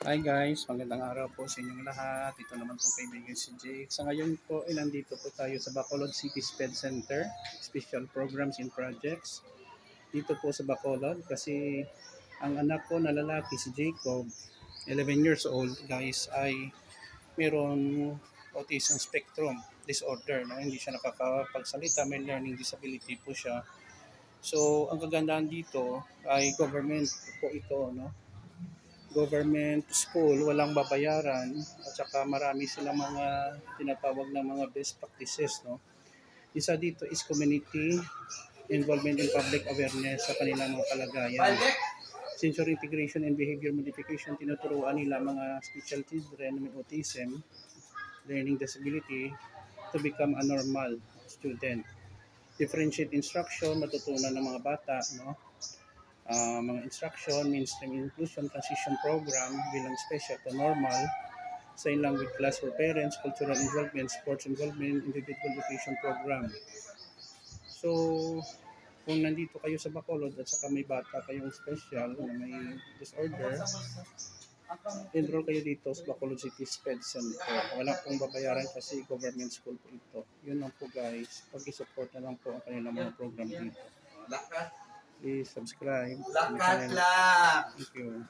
Hi guys, magandang araw po sa inyong lahat. Ito naman po kaibigan si Jake. Sa ngayon po, nandito po tayo sa Bacolod City SPED Center, Special Programs and Projects. Dito po sa Bacolod kasi ang anak ko na lalaki si Jacob, 11 years old guys, ay meron autism spectrum disorder. No? Hindi siya nakakapagsalita, may learning disability po siya. So, ang kagandahan dito ay government po ito, no? Government school, walang babayaran at saka marami silang mga tinatawag na mga best practices. No? Isa dito is community involvement in public awareness sa kanilang mga kalagayan. Sensory integration and behavior modification, tinuturuan nila mga special children with autism, learning disability to become a normal student. Differentiate instruction, matutunan ng mga bata, no? Mga instruction, mainstream inclusion, transition program bilang special to normal, sign language class for parents, cultural involvement, sports involvement, individual education program. So, kung nandito kayo sa Bacolod at saka may bata kayong special na may disorder, enroll kayo dito sa Bacolod City SPED Center. Wala pong babayaran kasi government school po ito. Yun lang po guys. Pag-support na lang po ang kanilang mga program dito. Please subscribe. Thank you.